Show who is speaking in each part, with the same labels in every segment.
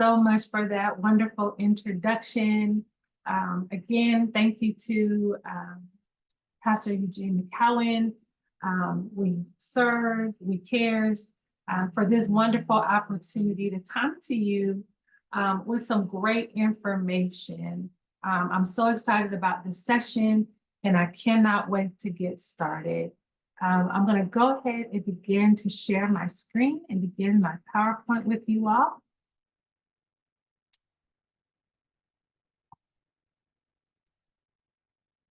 Speaker 1: so much for that wonderful introduction. Again, thank you to Pastor Eugene McCowan, WeSERVE, WeCARES, for this wonderful opportunity to come to you with some great information. I'm so excited about this session, and I cannot wait to get started. I'm going to go ahead and begin to share my screen and begin my PowerPoint with you all.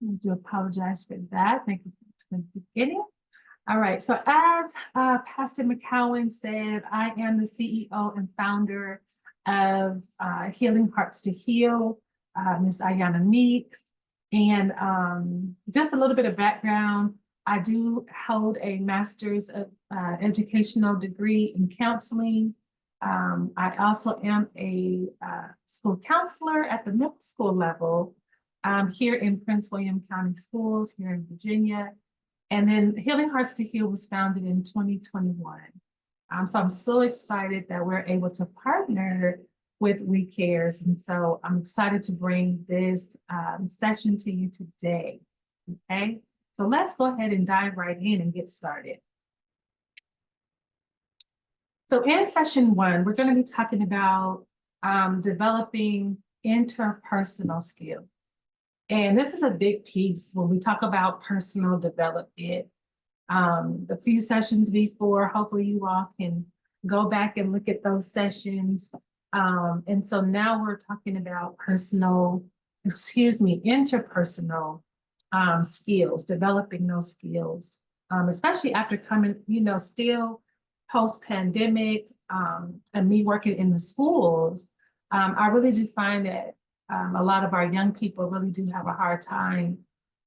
Speaker 1: I do apologize for that. Thank you for the beginning. All right, so as Pastor McCowan said, I am the CEO and founder of Healing Hearts to Heal, Ms. Ayana Meeks. And just a little bit of background, I do hold a master's of educational degree in counseling. I also am a school counselor at the middle school level here in Prince William County Schools here in Virginia. And then Healing Hearts to Heal was founded in 2021. So I'm so excited that we're able to partner with WeCARES. And so I'm excited to bring this session to you today, okay? So let's go ahead and dive right in and get started. So in session one, we're going to be talking about developing interpersonal skills. And this is a big piece when we talk about personal development. The few sessions before, hopefully you all can go back and look at those sessions. And so now we're talking about interpersonal skills, developing those skills, especially after coming, still post-pandemic, and me working in the schools. I really do find that a lot of our young people really do have a hard time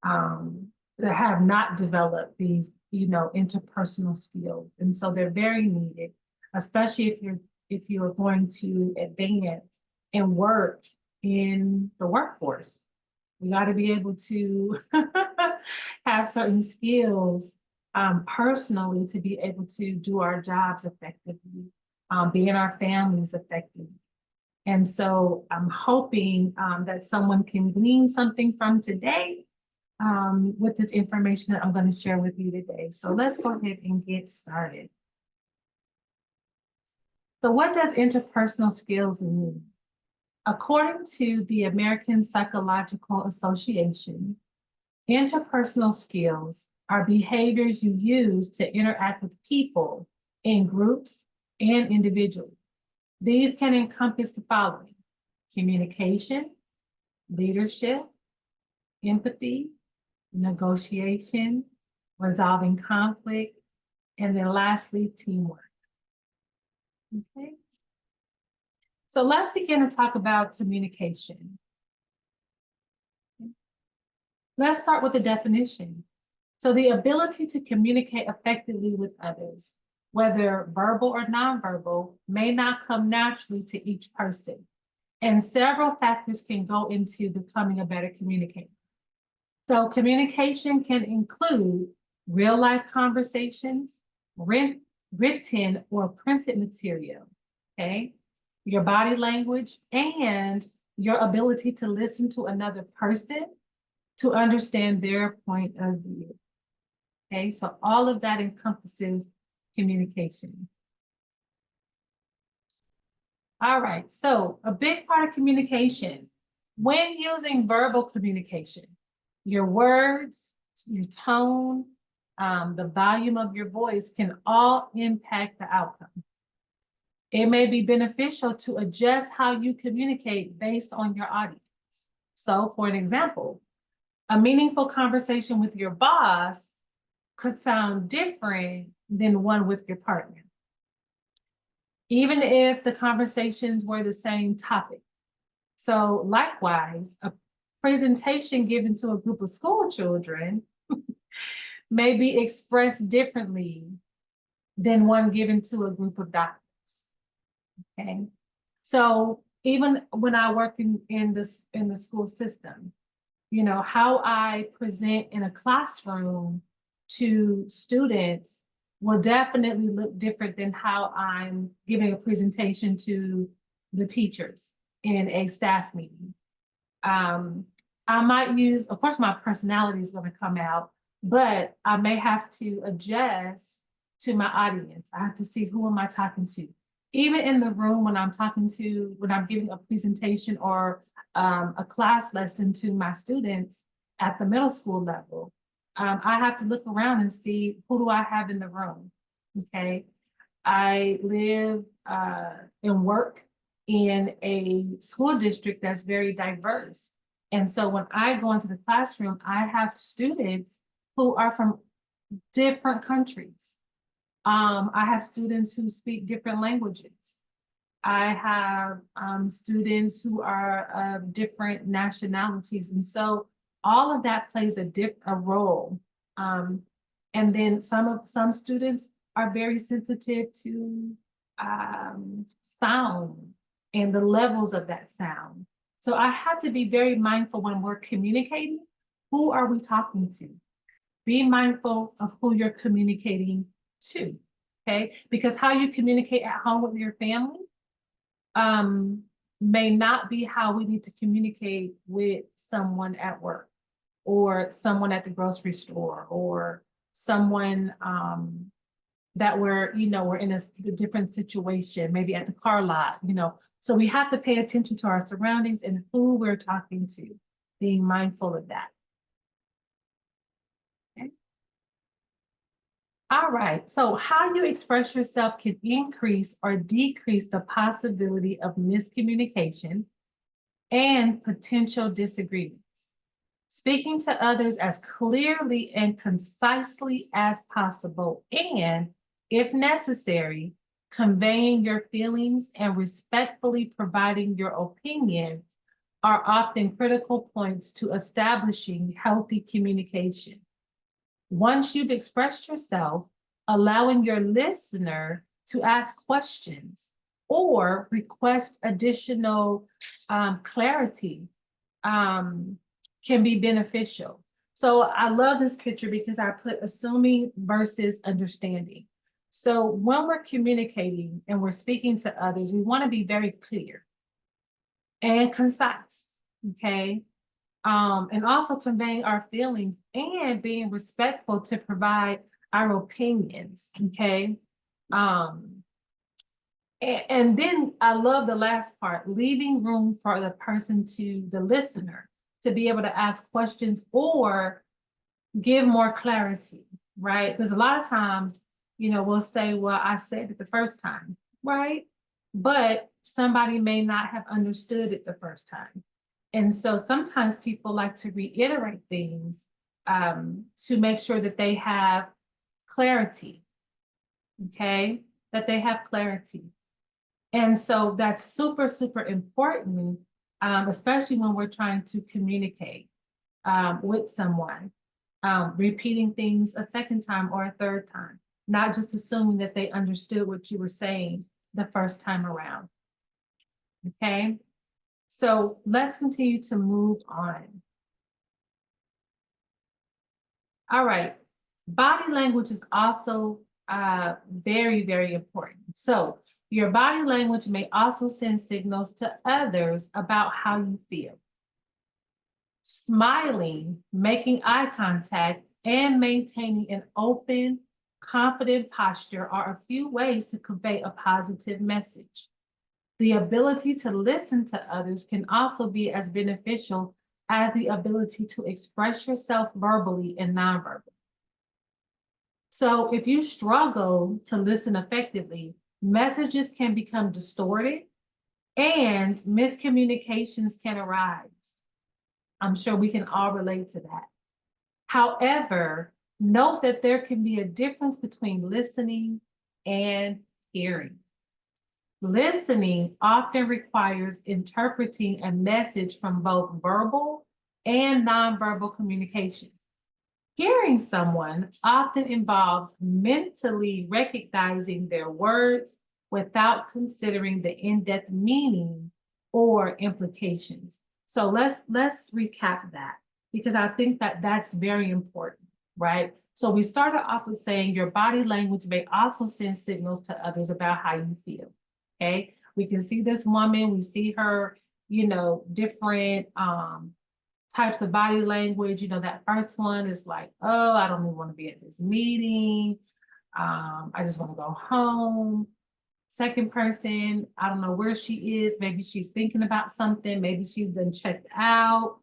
Speaker 1: that have not developed these, interpersonal skills. And so they're very needed, especially if you're going to advance and work in the workforce. We got to be able to have certain skills personally to be able to do our jobs effectively, be in our families effectively. And so I'm hoping that someone can glean something from today with this information that I'm going to share with you today. So let's go ahead and get started. So what does interpersonal skills mean? According to the American Psychological Association, interpersonal skills are behaviors you use to interact with people in groups and individually. These can encompass the following: communication, leadership, empathy, negotiation, resolving conflict, and then lastly, teamwork. Okay. So let's begin to talk about communication. Let's start with the definition. So the ability to communicate effectively with others, whether verbal or nonverbal, may not come naturally to each person. And several factors can go into becoming a better communicator. So communication can include real-life conversations, written or printed material, okay? Your body language, and your ability to listen to another person to understand their point of view. Okay, so all of that encompasses communication. All right, so a big part of communication, when using verbal communication, your words, your tone, the volume of your voice can all impact the outcome. It may be beneficial to adjust how you communicate based on your audience. So for an example, a meaningful conversation with your boss could sound different than one with your partner, even if the conversations were the same topic. So likewise, a presentation given to a group of school children may be expressed differently than one given to a group of doctors. Okay, so even when I work in the school system, how I present in a classroom to students will definitely look different than how I'm giving a presentation to the teachers in a staff meeting. I might use, of course, my personality is going to come out, but I may have to adjust to my audience. I have to see who am I talking to. Even in the room when I'm giving a presentation or a class lesson to my students at the middle school level, I have to look around and see who do I have in the room, okay? I live and work in a school district that's very diverse. And so when I go into the classroom, I have students who are from different countries. I have students who speak different languages. I have students who are of different nationalities. And so all of that plays a role. And then some students are very sensitive to sound and the levels of that sound. So I have to be very mindful when we're communicating. Who are we talking to? Be mindful of who you're communicating to, okay? Because how you communicate at home with your family may not be how we need to communicate with someone at work or someone at the grocery store or someone that we're in a different situation, maybe at the car lot, So we have to pay attention to our surroundings and who we're talking to, being mindful of that. Okay. All right, so how you express yourself can increase or decrease the possibility of miscommunication and potential disagreements. Speaking to others as clearly and concisely as possible, and, if necessary, conveying your feelings and respectfully providing your opinions are often critical points to establishing healthy communication. Once you've expressed yourself, allowing your listener to ask questions or request additional clarity can be beneficial. So I love this picture because I put assuming versus understanding. So when we're communicating and we're speaking to others, we want to be very clear and concise, okay? And also conveying our feelings and being respectful to provide our opinions, okay? And then I love the last part, leaving room for the listener to be able to ask questions or give more clarity, right? Because a lot of times, we'll say, well, I said it the first time, right? But somebody may not have understood it the first time. And so sometimes people like to reiterate things to make sure that they have clarity, okay? That they have clarity. And so that's super, super important, especially when we're trying to communicate with someone, repeating things a second time or a third time, not just assuming that they understood what you were saying the first time around, okay? So let's continue to move on. All right, body language is also very, very important. So your body language may also send signals to others about how you feel. Smiling, making eye contact, and maintaining an open, confident posture are a few ways to convey a positive message. The ability to listen to others can also be as beneficial as the ability to express yourself verbally and nonverbally. So if you struggle to listen effectively, messages can become distorted and miscommunications can arise. I'm sure we can all relate to that. However, note that there can be a difference between listening and hearing. Listening often requires interpreting a message from both verbal and nonverbal communication. Hearing someone often involves mentally recognizing their words without considering the in-depth meaning or implications. So let's recap that, because I think that that's very important, right? So we started off with saying your body language may also send signals to others about how you feel, okay? We can see this woman, we see her, you know, different types of body language. You know, that first one is like, oh, I don't even want to be at this meeting. I just want to go home. Second person, I don't know where she is. Maybe she's thinking about something. Maybe she's done checked out.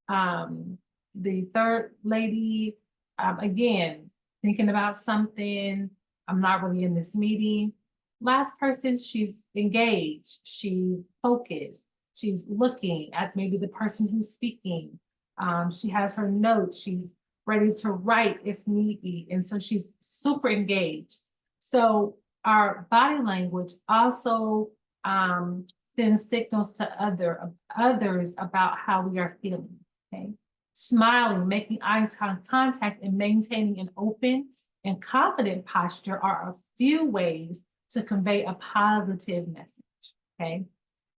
Speaker 1: The third lady, again, thinking about something. I'm not really in this meeting. Last person, she's engaged. She's focused. She's looking at maybe the person who's speaking. She has her notes. She's ready to write if need be. And so she's super engaged. So our body language also sends signals to others about how we are feeling, okay? Smiling, making eye contact, and maintaining an open and confident posture are a few ways to convey a positive message, okay?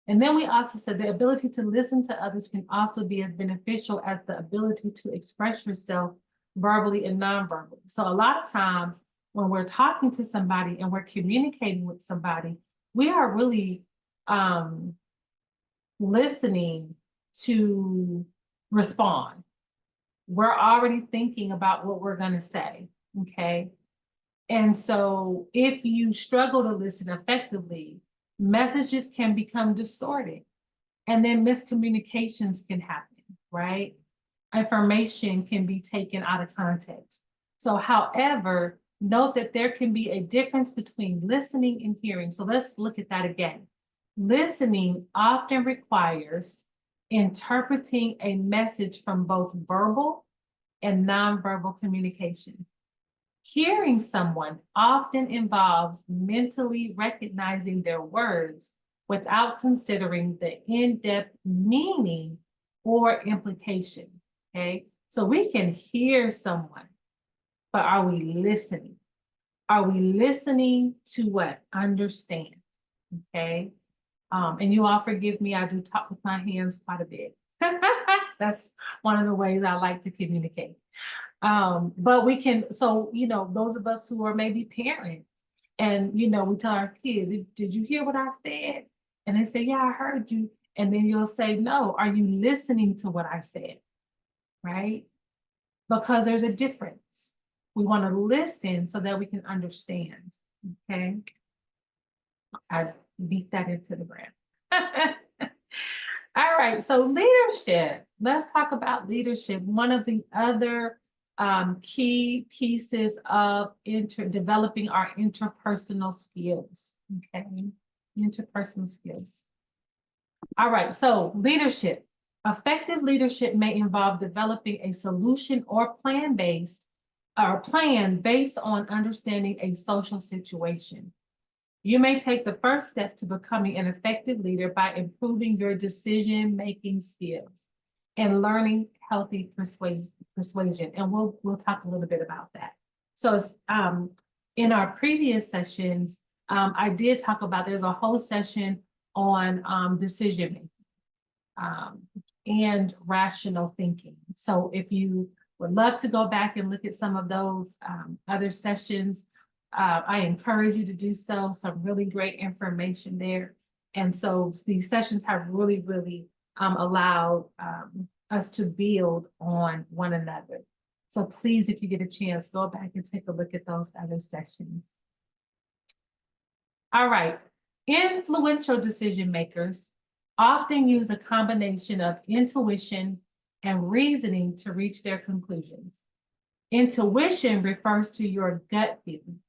Speaker 1: And then we also said the ability to listen to others can also be as beneficial as the ability to express yourself verbally and non-verbally. So a lot of times when we're talking to somebody and we're communicating with somebody, we are really listening to respond. We're already thinking about what we're going to say, okay? And so if you struggle to listen effectively, messages can become distorted, and then miscommunications can happen, right? Information can be taken out of context. So however, note that there can be a difference between listening and hearing. So let's look at that again. Listening often requires interpreting a message from both verbal and nonverbal communication. Hearing someone often involves mentally recognizing their words without considering the in-depth meaning or implication, okay? So we can hear someone, but are we listening? Are we listening to what? Understand, okay? And you all forgive me, I do talk with my hands quite a bit. That's one of the ways I like to communicate. But we can, so, you know, those of us who are maybe parents and, you know, we tell our kids, did you hear what I said? And they say, yeah, I heard you. And then you'll say, no, are you listening to what I said? Right? Because there's a difference. We want to listen so that we can understand. Okay. I beat that into the ground. All right. So leadership. Let's talk about leadership. One of the other key pieces of developing our interpersonal skills. Okay. Interpersonal skills. All right. So leadership. Effective leadership may involve developing a solution or plan based on understanding a social situation. You may take the first step to becoming an effective leader by improving your decision-making skills and learning healthy persuasion. And we'll talk a little bit about that. So in our previous sessions, I did talk about, there's a whole session on decision-making and rational thinking. So if you would love to go back and look at some of those other sessions, I encourage you to do so. Some really great information there. And so these sessions have really, really allowed us to build on one another. So please, if you get a chance, go back and take a look at those other sessions. All right. Influential decision makers often use a combination of intuition and reasoning to reach their conclusions. Intuition refers to your gut feeling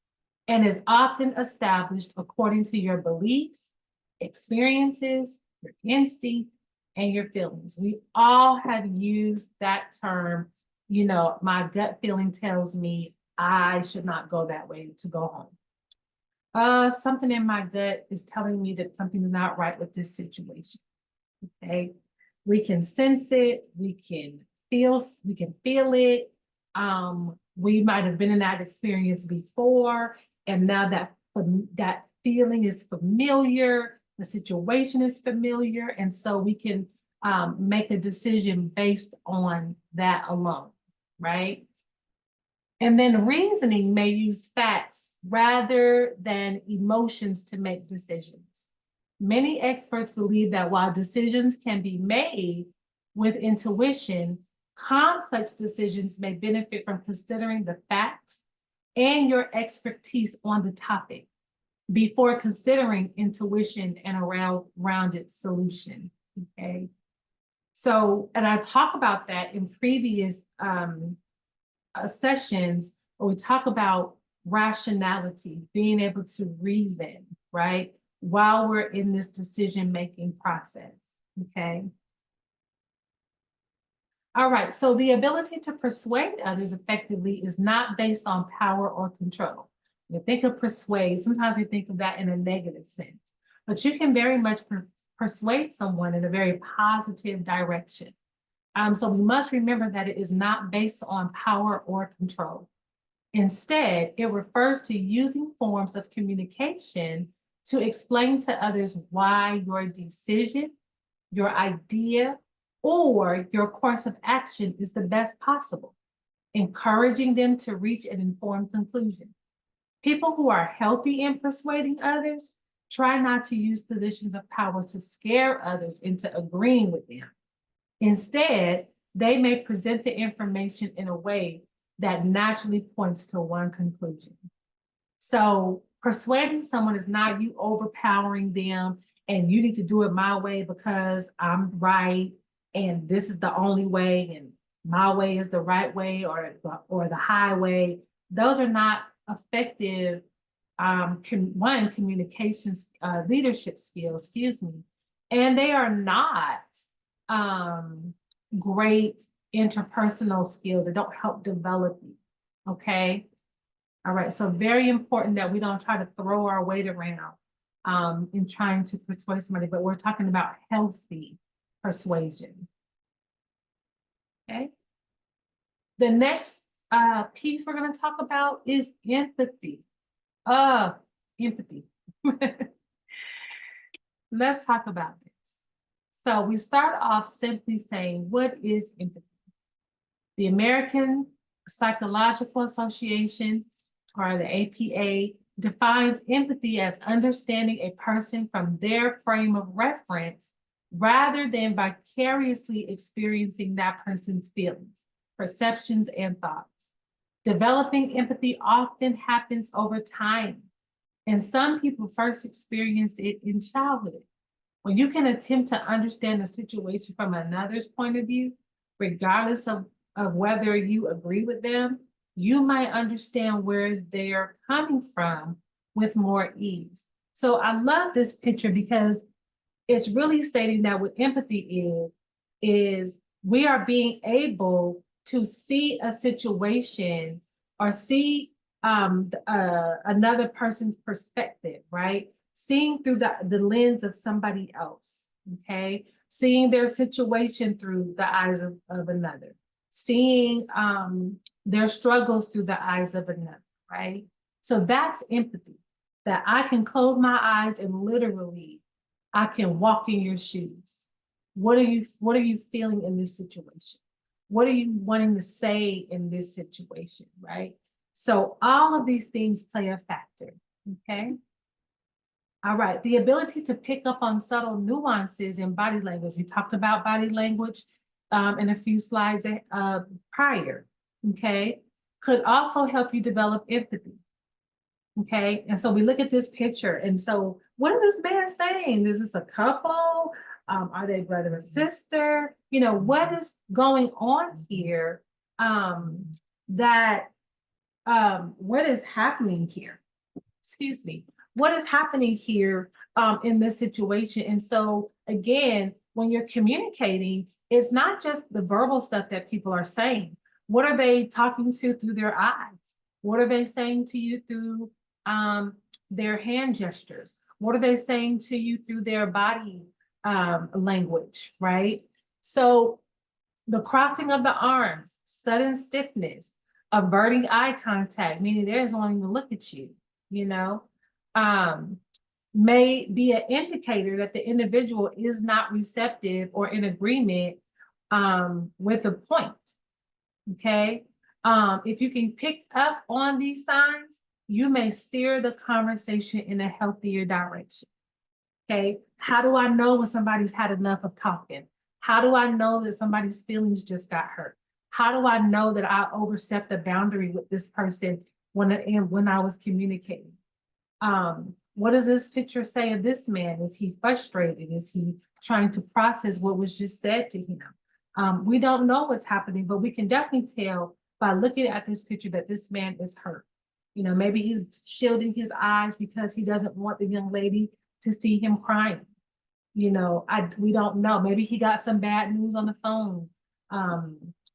Speaker 1: and is often established according to your beliefs, experiences, your instinct, and your feelings. We all have used that term, you know, my gut feeling tells me I should not go that way to go home. Something in my gut is telling me that something is not right with this situation. Okay, we can sense it, we can feel it. We might have been in that experience before, and now that feeling is familiar, the situation is familiar, and so we can make a decision based on that alone, right? And then reasoning may use facts rather than emotions to make decisions. Many experts believe that while decisions can be made with intuition, complex decisions may benefit from considering the facts and your expertise on the topic before considering intuition and a rounded solution. Okay. So, and I talk about that in previous sessions where we talk about rationality, being able to reason, right? While we're in this decision-making process, okay? All right, so the ability to persuade others effectively is not based on power or control. You think of persuade, sometimes we think of that in a negative sense, but you can very much persuade someone in a very positive direction. So we must remember that it is not based on power or control. Instead, it refers to using forms of communication to explain to others why your decision, your idea, or your course of action is the best possible, encouraging them to reach an informed conclusion. People who are healthy in persuading others try not to use positions of power to scare others into agreeing with them. Instead, they may present the information in a way that naturally points to one conclusion. So persuading someone is not you overpowering them and you need to do it my way because I'm right and this is the only way and my way is the right way or the highway. Those are not effective communications leadership skills, excuse me, and they are not great interpersonal skills that don't help develop you. Okay. All right. So very important that we don't try to throw our weight around in trying to persuade somebody, but we're talking about healthy persuasion. Okay. The next piece we're going to talk about is empathy. Empathy. Let's talk about this. So we start off simply saying, what is empathy? The American Psychological Association, or the APA, defines empathy as understanding a person from their frame of reference rather than vicariously experiencing that person's feelings, perceptions, and thoughts. Developing empathy often happens over time, and some people first experience it in childhood. When you can attempt to understand a situation from another's point of view, regardless of whether you agree with them, you might understand where they're coming from with more ease. So I love this picture because it's really stating that what empathy is we are being able to see a situation or see another person's perspective, right? Seeing through the lens of somebody else, okay? Seeing their situation through the eyes of another. Seeing their struggles through the eyes of another, right? So that's empathy, that I can close my eyes and literally I can walk in your shoes. What are you feeling in this situation? What are you wanting to say in this situation, right? So all of these things play a factor, okay? All right, the ability to pick up on subtle nuances in body language. We talked about body language in a few slides prior, okay? Could also help you develop empathy, okay? And so we look at this picture, and so what is this man saying? Is this a couple? Are they brother and sister? You know, what is going on here what is happening here? Excuse me. What is happening here in this situation? And so again, when you're communicating, it's not just the verbal stuff that people are saying. What are they talking to through their eyes? What are they saying to you through their hand gestures? What are they saying to you through their body language, right? So the crossing of the arms, sudden stiffness, averting eye contact, meaning they just won't even look at you, you know, may be an indicator that the individual is not receptive or in agreement with a point, okay? If you can pick up on these signs, you may steer the conversation in a healthier direction, Okay, how do I know when somebody's had enough of talking? How do I know that somebody's feelings just got hurt? How do I know that I overstepped a boundary with this person when I was communicating? What does this picture say of this man? Is he frustrated? Is he trying to process what was just said to him? We don't know what's happening, but we can definitely tell by looking at this picture that this man is hurt. You know, maybe he's shielding his eyes because he doesn't want the young lady to see him crying. You know, we don't know. Maybe he got some bad news on the phone.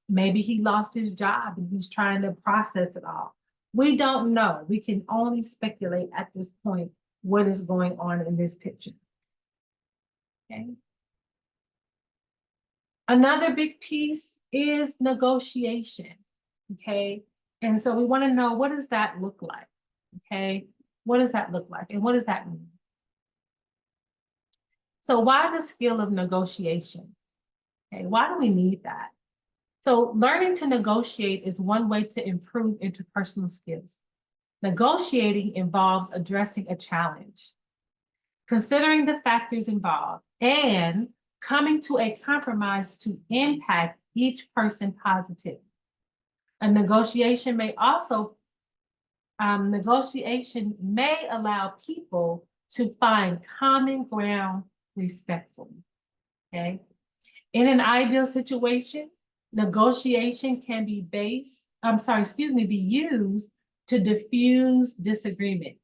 Speaker 1: Maybe he lost his job and he's trying to process it all. We don't know. We can only speculate at this point what is going on in this picture. Okay. Another big piece is negotiation. Okay. And so we want to know, what does that look like? Okay. What does that look like? And what does that mean? So why the skill of negotiation? Okay. Why do we need that? So learning to negotiate is one way to improve interpersonal skills. Negotiating involves addressing a challenge, considering the factors involved, and coming to a compromise to impact each person positively. A negotiation may allow people to find common ground respectfully. Okay. In an ideal situation, negotiation can be be used to diffuse disagreements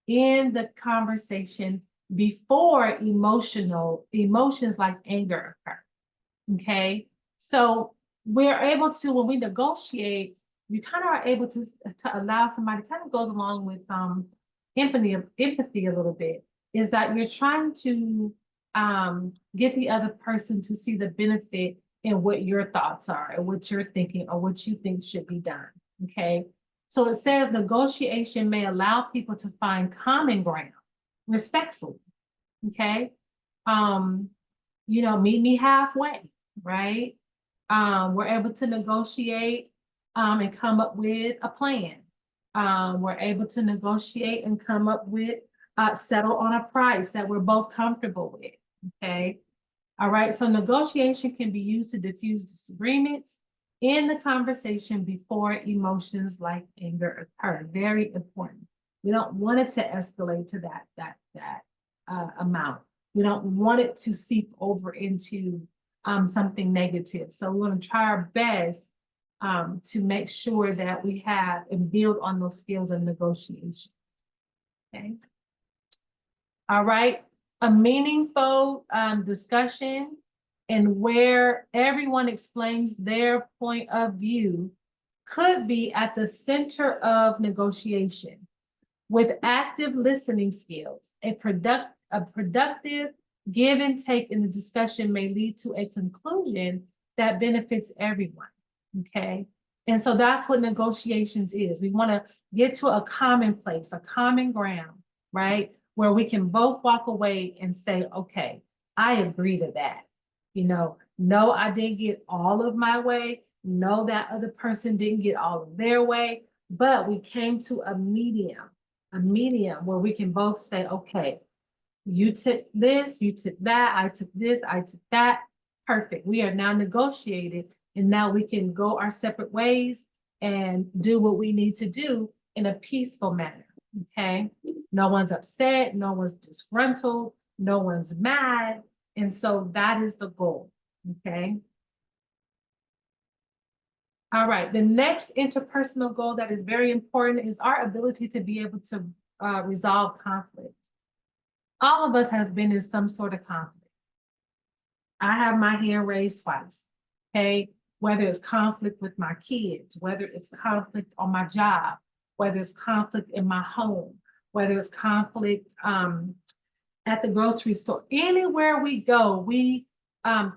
Speaker 1: in the conversation before emotions like anger occur. Okay, so we're able to, when we negotiate, you kind of are able to allow somebody, kind of goes along with empathy a little bit, is that you're trying to get the other person to see the benefit in what your thoughts are and what you're thinking or what you think should be done. Okay, so it says negotiation may allow people to find common ground respectfully. Okay, you know, meet me halfway, right? We're able to negotiate and come up with a plan. We're able to negotiate and come up with settle on a price that we're both comfortable with. Okay. All right. So negotiation can be used to diffuse disagreements in the conversation before emotions like anger occur. Very important. We don't want it to escalate to that amount. We don't want it to seep over into something negative. So we want to try our best to make sure that we have and build on those skills of negotiation. Okay. All right. A meaningful discussion and where everyone explains their point of view could be at the center of negotiation. With active listening skills, a productive give and take in the discussion may lead to a conclusion that benefits everyone. Okay. And so that's what negotiations is. We want to get to a common place, a common ground, right? Where we can both walk away and say, okay, I agree to that. You know, no, I didn't get all of my way. No, that other person didn't get all of their way, but we came to a medium where we can both say, okay, you took this, you took that, I took this, I took that. Perfect. We are now negotiated, and now we can go our separate ways and do what we need to do in a peaceful manner. Okay. No one's upset, no one's disgruntled, no one's mad. And so that is the goal. Okay. All right. The next interpersonal goal that is very important is our ability to be able to resolve conflict. All of us have been in some sort of conflict. I have my hand raised twice. Okay. Whether it's conflict with my kids, whether it's conflict on my job, whether it's conflict in my home, whether it's conflict at the grocery store, anywhere we go, we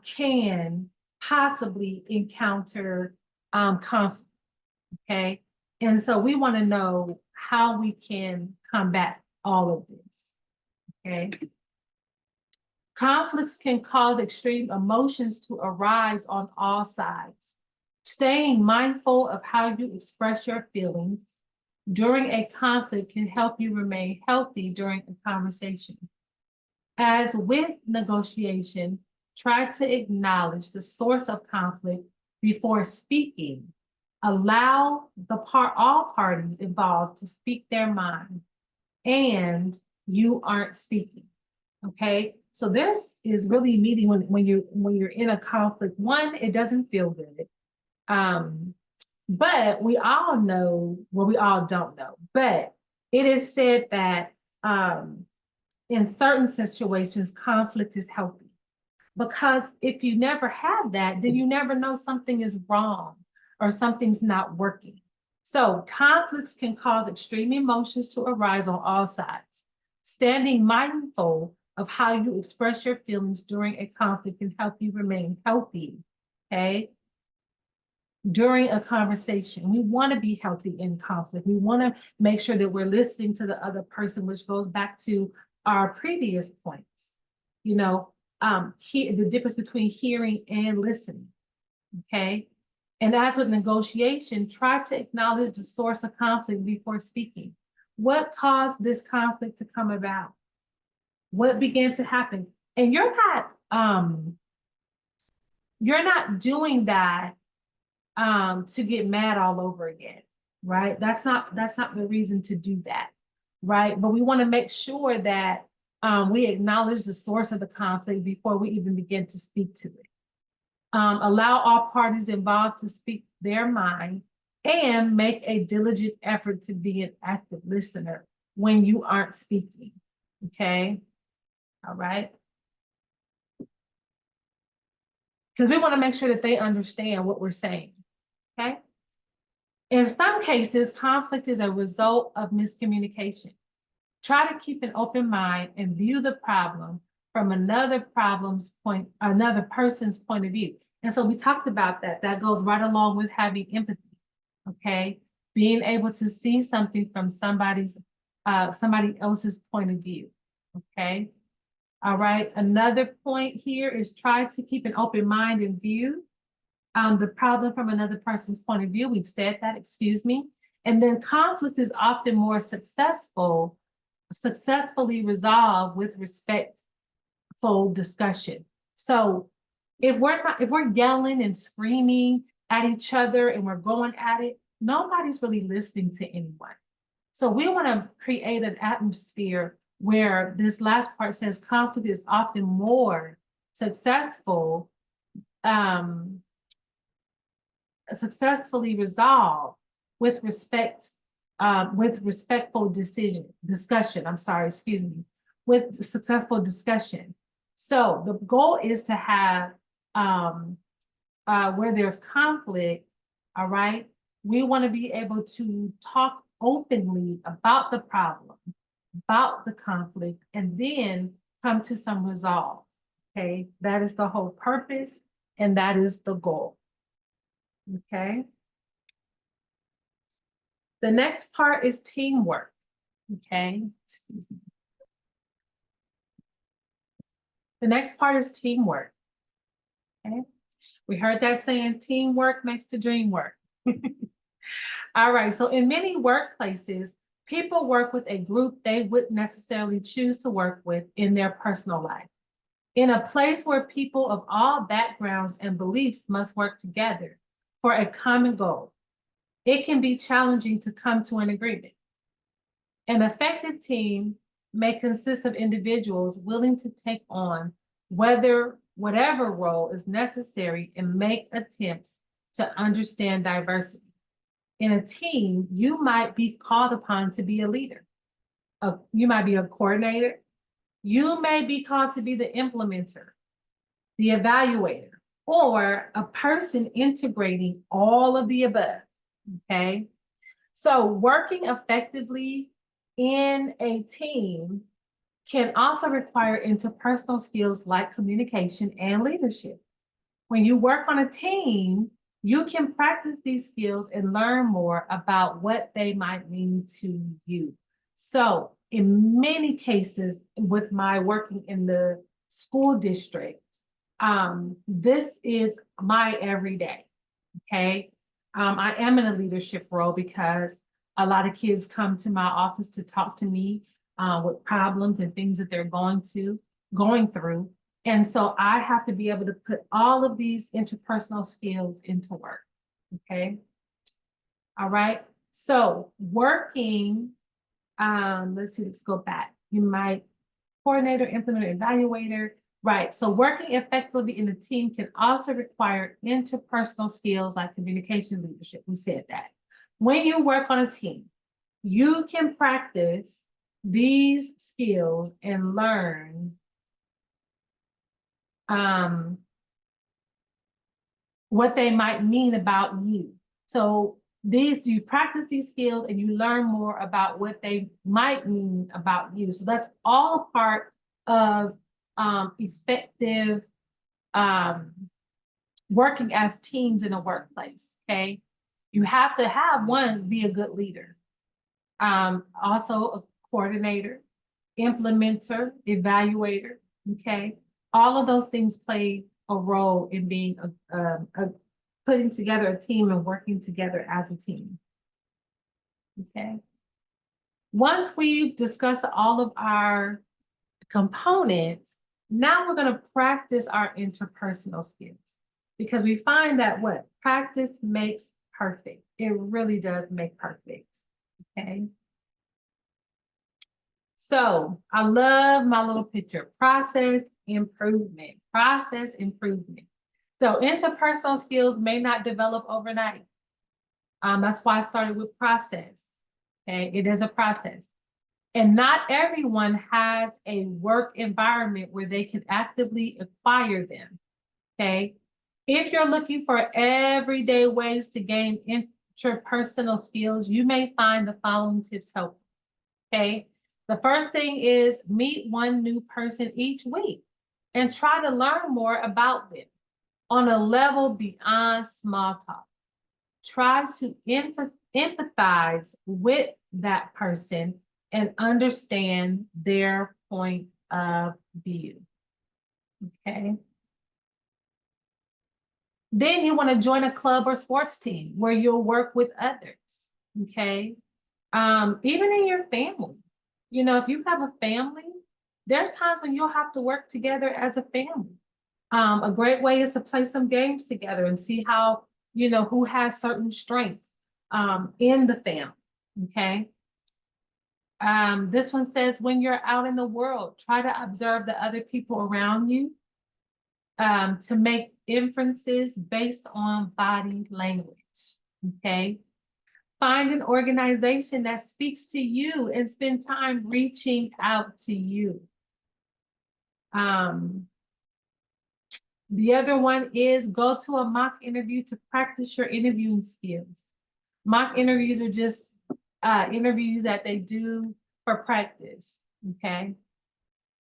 Speaker 1: can possibly encounter conflict, okay? And so we want to know how we can combat all of this, okay? Conflicts can cause extreme emotions to arise on all sides. Staying mindful of how you express your feelings during a conflict can help you remain healthy during a conversation. As with negotiation, try to acknowledge the source of conflict before speaking. Allow all parties involved to speak their mind, and you aren't speaking. Okay, so this is really meeting when you're in a conflict. One, it doesn't feel good. But we all know, well, we all don't know, but it is said that in certain situations, conflict is healthy. Because if you never have that, then you never know something is wrong or something's not working. So conflicts can cause extreme emotions to arise on all sides. Standing mindful of how you express your feelings during a conflict can help you remain healthy, okay? During a conversation, we want to be healthy in conflict. We want to make sure that we're listening to the other person, which goes back to our previous points. You know, the difference between hearing and listening, okay? And as with negotiation, try to acknowledge the source of conflict before speaking. What caused this conflict to come about? What began to happen? And you're not doing that to get mad all over again, right? That's not the reason to do that, right? But we want to make sure that we acknowledge the source of the conflict before we even begin to speak to it. Allow all parties involved to speak their mind and make a diligent effort to be an active listener when you aren't speaking, okay? All right. Because we want to make sure that they understand what we're saying, okay? In some cases, conflict is a result of miscommunication. Try to keep an open mind and view the problem from another person's point of view. And so we talked about that. That goes right along with having empathy, okay? Being able to see something from somebody else's point of view, okay? All right, another point here is try to keep an open mind and view the problem from another person's point of view. We've said that, excuse me. And then conflict is often more successfully resolved with respectful discussion. So if we're yelling and screaming at each other and we're going at it, nobody's really listening to anyone. So we want to create an atmosphere where this last part says conflict is often more successfully resolved with respectful discussion. I'm sorry, excuse me, with successful discussion. So the goal is to have where there's conflict, all right, we want to be able to talk openly about the problem, about the conflict, and then come to some resolve, okay? That is the whole purpose, and that is the goal, okay? The next part is teamwork, okay? Excuse me. The next part is teamwork, okay? We heard that saying, teamwork makes the dream work. All right, so in many workplaces, people work with a group they wouldn't necessarily choose to work with in their personal life. In a place where people of all backgrounds and beliefs must work together for a common goal, it can be challenging to come to an agreement. An effective team may consist of individuals willing to take on whatever role is necessary and make attempts to understand diversity. In a team, you might be called upon to be a leader. You might be a coordinator. You may be called to be the implementer, the evaluator, or a person integrating all of the above, okay? So working effectively in a team can also require interpersonal skills like communication and leadership. When you work on a team, you can practice these skills and learn more about what they might mean to you. So in many cases, with my working in the school district, this is my everyday, okay? I am in a leadership role because a lot of kids come to my office to talk to me with problems and things that they're going going through. And so I have to be able to put all of these interpersonal skills into work, okay? All right, so working, let's see, let's go back. You might, coordinator, implementer, evaluator, right? So working effectively in a team can also require interpersonal skills like communication, leadership. We said that. When you work on a team, you can practice these skills and learn what they might mean about you. So you practice these skills and you learn more about what they might mean about you. So that's all a part of effective working as teams in a workplace, okay? You have to have be a good leader. Also a coordinator, implementer, evaluator, okay? All of those things play a role in being putting together a team and working together as a team, okay? Once we've discussed all of our components, now we're gonna practice our interpersonal skills because we find that practice makes perfect. It really does make perfect, okay? So I love my little picture, process improvement. So interpersonal skills may not develop overnight. That's why I started with process, okay? It is a process. And not everyone has a work environment where they can actively acquire them, okay? If you're looking for everyday ways to gain interpersonal skills, you may find the following tips helpful, okay? The first thing is meet one new person each week and try to learn more about them on a level beyond small talk. Try to empathize with that person and understand their point of view, okay? Then you want to join a club or sports team where you'll work with others, okay? Even in your family. You know, if you have a family, there's times when you'll have to work together as a family. A great way is to play some games together and see how, you know, who has certain strengths in the family, okay? This one says, when you're out in the world, try to observe the other people around you to make inferences based on body language, okay? Find an organization that speaks to you and spend time reaching out to you. The other one is go to a mock interview to practice your interviewing skills. Mock interviews are just interviews that they do for practice, okay?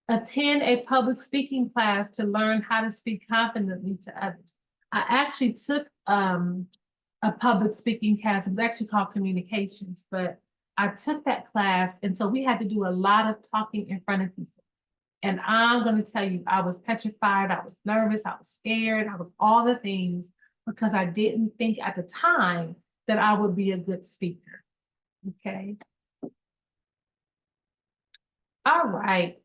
Speaker 1: Attend a public speaking class to learn how to speak confidently to others. I actually took a public speaking class. It was actually called communications, but I took that class. And so we had to do a lot of talking in front of people. And I'm going to tell you, I was petrified. I was nervous. I was scared. I was all the things because I didn't think at the time that I would be a good speaker. Okay. All right.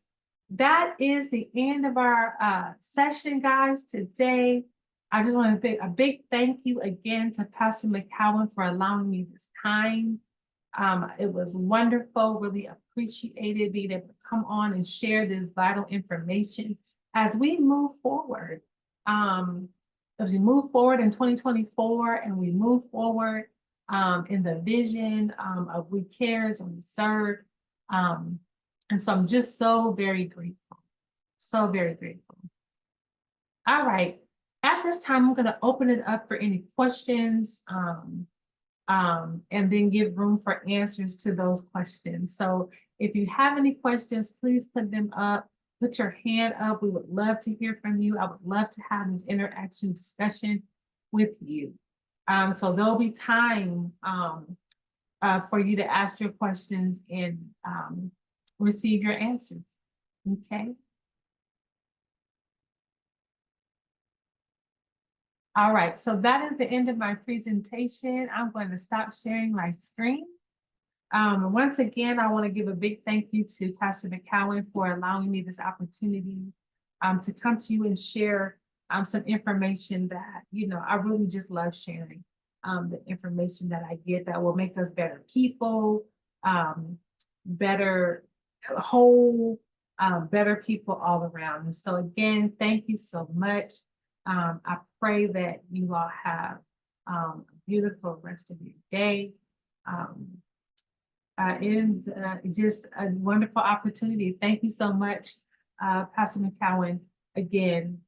Speaker 1: That is the end of our session, guys, today. I just want to say a big thank you again to Pastor McCowan for allowing me this time. It was wonderful, really appreciated being able to come on and share this vital information as we move forward. As we move forward in 2024 and we move forward in the vision of WeCARE and WeSERVE. And so I'm just so very grateful, so very grateful. All right, at this time, I'm gonna open it up for any questions and then give room for answers to those questions. So if you have any questions, please put them up, put your hand up. We would love to hear from you. I would love to have this interaction discussion with you. So there'll be time for you to ask your questions and receive your answers, okay? All right, so that is the end of my presentation. I'm going to stop sharing my screen. Once again, I want to give a big thank you to Pastor McCowan for allowing me this opportunity to come to you and share some information that, you know, I really just love sharing the information that I get that will make us better people, better whole, better people all around. And so again, thank you so much. I pray that you all have a beautiful rest of your day. And just a wonderful opportunity. Thank you so much, Pastor McCowan, again,